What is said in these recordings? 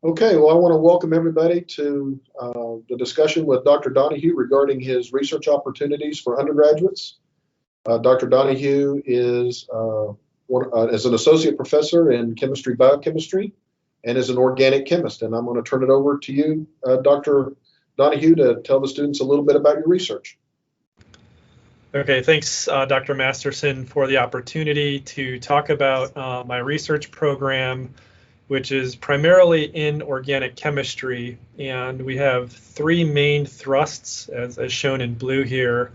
Okay, well, I want to welcome everybody to the discussion with Dr. Donahue regarding his research opportunities for undergraduates. Dr. Donahue is an associate professor in chemistry, biochemistry, and is an organic chemist. And I'm going to turn it over to you, Dr. Donahue, to tell the students a little bit about your research. Okay, thanks, Dr. Masterson, for the opportunity to talk about my research program, which is primarily in organic chemistry. And we have three main thrusts, as shown in blue here: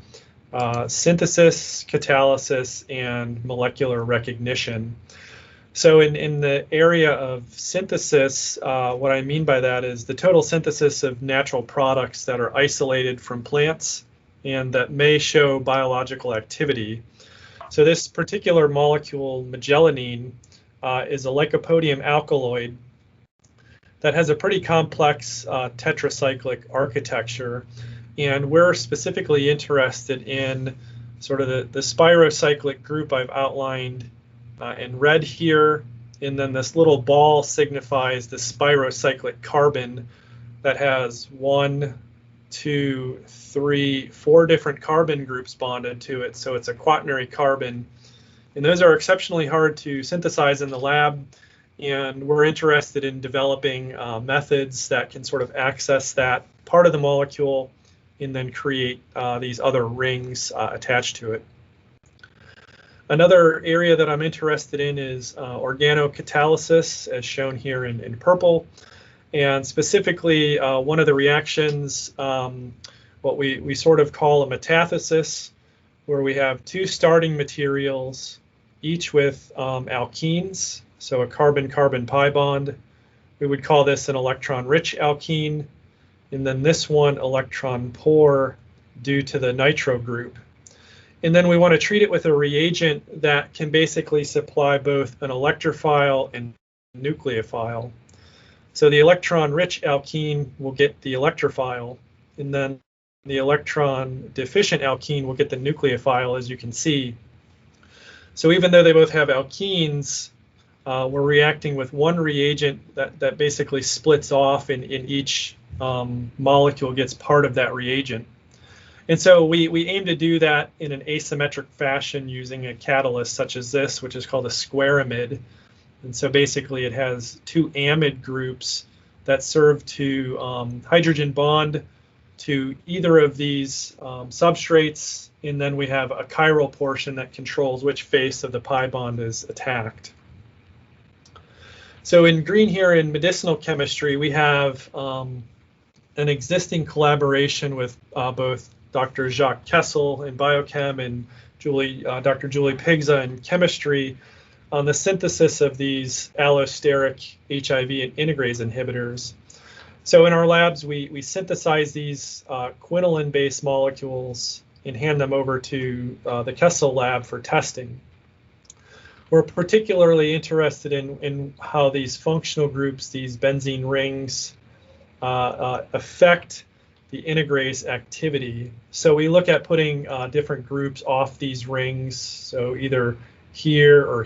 synthesis, catalysis, and molecular recognition. So in the area of synthesis, what I mean by that is the total synthesis of natural products that are isolated from plants and that may show biological activity. So this particular molecule, megelanine, is a lycopodium alkaloid that has a pretty complex tetracyclic architecture. And we're specifically interested in sort of the spirocyclic group I've outlined in red here. And then this little ball signifies the spirocyclic carbon that has 1, 2, 3, 4 different carbon groups bonded to it. So it's a quaternary carbon. And those are exceptionally hard to synthesize in the lab. And we're interested in developing methods that can sort of access that part of the molecule and then create these other rings attached to it. Another area that I'm interested in is organocatalysis, as shown here in purple. And specifically, one of the reactions, what we sort of call a metathesis, where we have two starting materials, each with alkenes, so a carbon-carbon pi bond. We would call this an electron-rich alkene, and then this one electron-poor due to the nitro group. And then we want to treat it with a reagent that can basically supply both an electrophile and nucleophile. So the electron-rich alkene will get the electrophile, and then the electron-deficient alkene will get the nucleophile, as you can see. So even though they both have alkenes, we're reacting with one reagent that basically splits off, and in each molecule gets part of that reagent. And so we aim to do that in an asymmetric fashion using a catalyst such as this, which is called a squaramide. And so basically it has two amide groups that serve to hydrogen bond to either of these substrates, and then we have a chiral portion that controls which face of the pi bond is attacked. So in green here in medicinal chemistry, we have an existing collaboration with both Dr. Jacques Kessel in biochem and Dr. Julie Pigza in chemistry on the synthesis of these allosteric HIV and integrase inhibitors. So in our labs, we synthesize these quinoline-based molecules and hand them over to the Kessel lab for testing. We're particularly interested in how these functional groups, these benzene rings, affect the integrase activity. So we look at putting different groups off these rings, so either here, or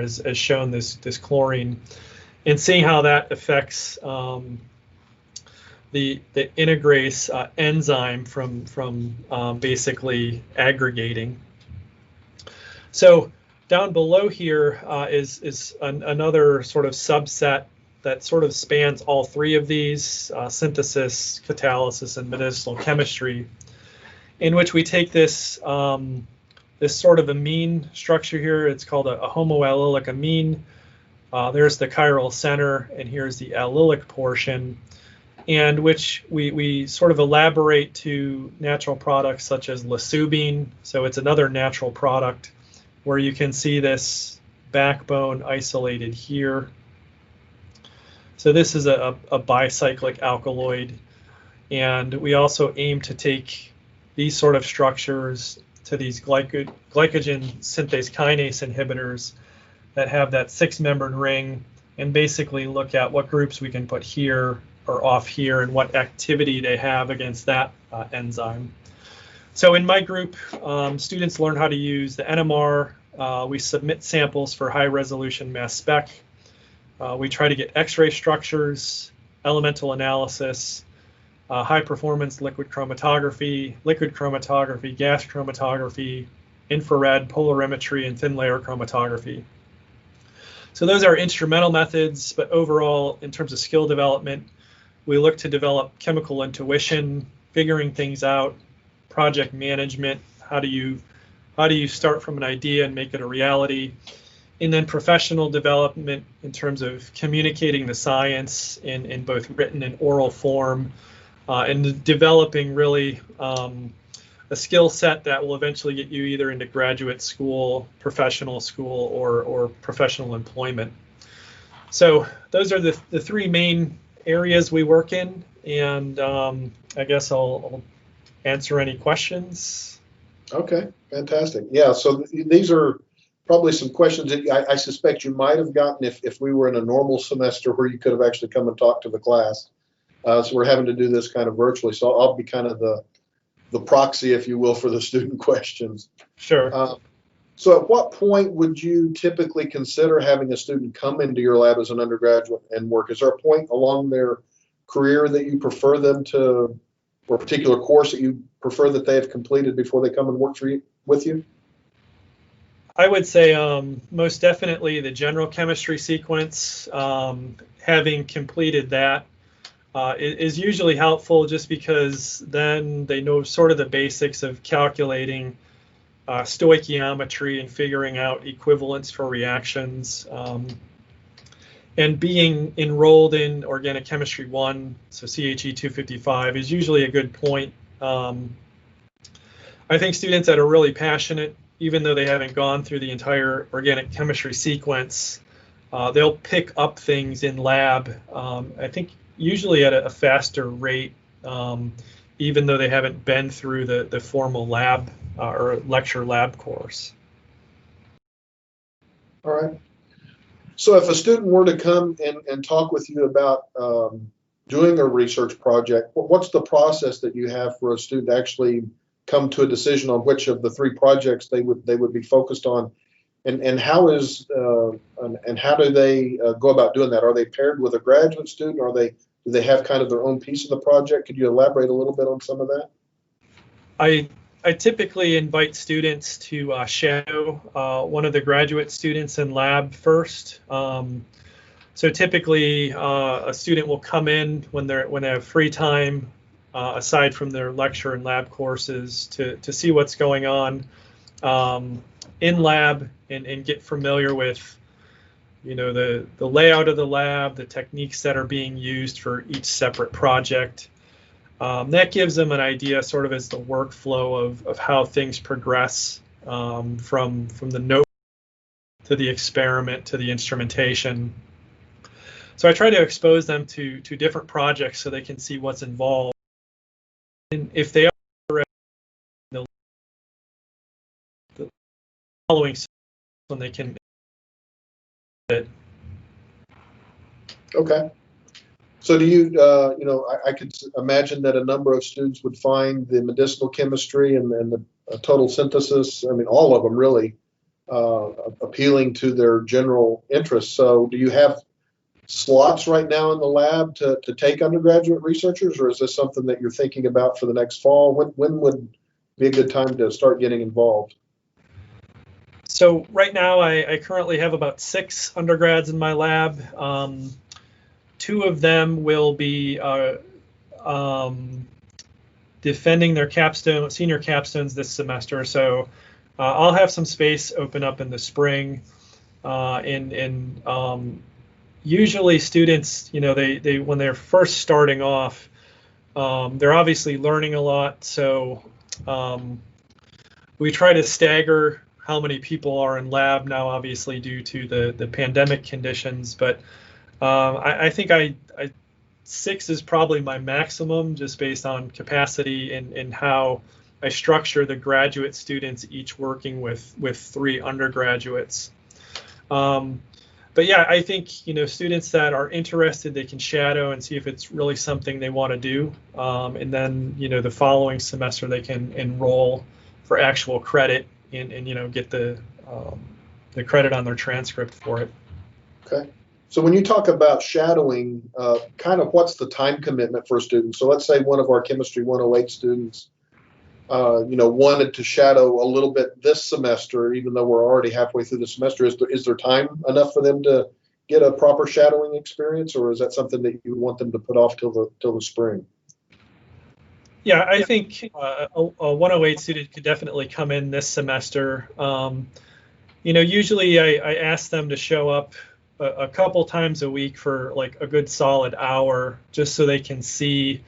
as shown, this chlorine, and seeing how that affects the integrase enzyme from basically aggregating. So down below here is another sort of subset that sort of spans all three of these, synthesis, catalysis, and medicinal chemistry, in which we take this this sort of amine structure here. It's called a homoallylic amine. There's the chiral center, and here's the allylic portion, and which we sort of elaborate to natural products such as lasubine. So it's another natural product where you can see this backbone isolated here. So this is a bicyclic alkaloid, and we also aim to take these sort of structures to these glycogen synthase kinase inhibitors that have that 6-membered ring, and basically look at what groups we can put here or off here and what activity they have against that enzyme. So in my group, students learn how to use the NMR. We submit samples for high resolution mass spec. We try to get X-ray structures, elemental analysis, high-performance liquid chromatography, gas chromatography, infrared polarimetry, and thin layer chromatography. So those are instrumental methods, but overall, in terms of skill development, we look to develop chemical intuition, figuring things out, project management, how do you start from an idea and make it a reality, and then professional development in terms of communicating the science in both written and oral form, and developing really a skill set that will eventually get you either into graduate school, professional school, or professional employment. So those are the three main areas we work in, and I guess I'll answer any questions. Okay, fantastic. Yeah, so these are probably some questions that I suspect you might have gotten if we were in a normal semester where you could have actually come and talked to the class. So we're having to do this kind of virtually. So I'll be kind of the proxy, if you will, for the student questions. Sure. So at what point would you typically consider having a student come into your lab as an undergraduate and work? Is there a point along their career that you prefer them to, or a particular course that you prefer that they have completed before they come and work with you? I would say most definitely the general chemistry sequence. Having completed that is usually helpful, just because then they know sort of the basics of calculating stoichiometry and figuring out equivalents for reactions. And being enrolled in Organic Chemistry 1, so CHE 255, is usually a good point. I think students that are really passionate, even though they haven't gone through the entire organic chemistry sequence, they'll pick up things in lab, I think usually at a faster rate, even though they haven't been through the formal lab or lecture lab course. All right. So if a student were to come and talk with you about doing a research project, what's the process that you have for a student to actually come to a decision on which of the three projects they would be focused on, and how do they go about doing that? Are they paired with a graduate student, or do they have kind of their own piece of the project? Could you elaborate a little bit on some of that? I typically invite students to shadow one of the graduate students in lab first. So typically a student will come in when they have free time, aside from their lecture and lab courses, to see what's going on in lab and get familiar with, you know, the layout of the lab, the techniques that are being used for each separate project. That gives them an idea sort of as the workflow of how things progress from the note to the experiment to the instrumentation. So I try to expose them to different projects so they can see what's involved. And if they are the following, when they can. Okay. So do you, I could imagine that a number of students would find the medicinal chemistry and the total synthesis, I mean, all of them really, appealing to their general interests. So do you have slots right now in the lab to take undergraduate researchers, or is this something that you're thinking about for the next fall? When would be a good time to start getting involved? So right now I currently have about 6 undergrads in my lab. 2 of them will be defending their senior capstones this semester. So I'll have some space open up in the spring, and usually students, you know, they when they're first starting off, they're obviously learning a lot. So we try to stagger how many people are in lab now, obviously due to the pandemic conditions, but I think 6 is probably my maximum, just based on capacity and how I structure the graduate students, each working with 3 undergraduates. But yeah, I think, you know, students that are interested, they can shadow and see if it's really something they want to do, and then, you know, the following semester they can enroll for actual credit and you know, get the credit on their transcript for it. Okay. So when you talk about shadowing, kind of what's the time commitment for a student? So let's say one of our Chemistry 108 students, wanted to shadow a little bit this semester, even though we're already halfway through the semester. Is there time enough for them to get a proper shadowing experience, or is that something that you want them to put off till the spring? Yeah, I think a 108 student could definitely come in this semester. Usually I ask them to show up a couple times a week for like a good solid hour, just so they can see,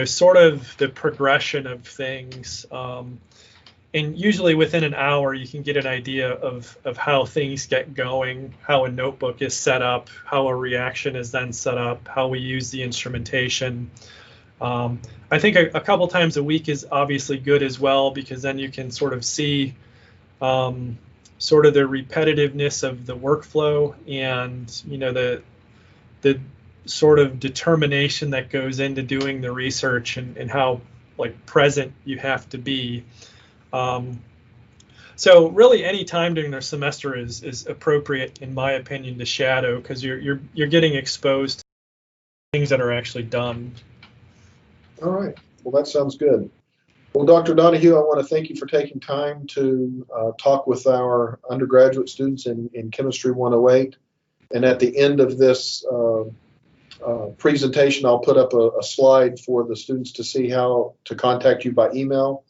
sort of the progression of things. And usually within an hour, you can get an idea of how things get going, how a notebook is set up, how a reaction is then set up, how we use the instrumentation. I think a couple times a week is obviously good as well, because then you can sort of see sort of the repetitiveness of the workflow and the sort of determination that goes into doing the research and how like present you have to be. So really any time during their semester is appropriate, in my opinion, to shadow, because you're getting exposed to things that are actually done. All right. Well, that sounds good. Well, Dr. Donahue, I want to thank you for taking time to talk with our undergraduate students in Chemistry 108. And at the end of this presentation, I'll put up a slide for the students to see how to contact you by email.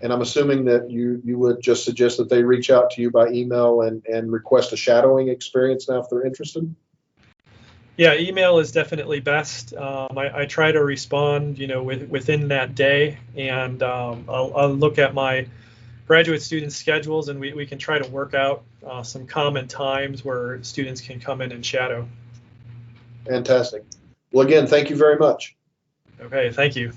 And I'm assuming that you would just suggest that they reach out to you by email and request a shadowing experience now if they're interested? Yeah, email is definitely best. I try to respond, within that day, and I'll look at my graduate student schedules, and we can try to work out some common times where students can come in and shadow. Fantastic. Well, again, thank you very much. Okay, thank you.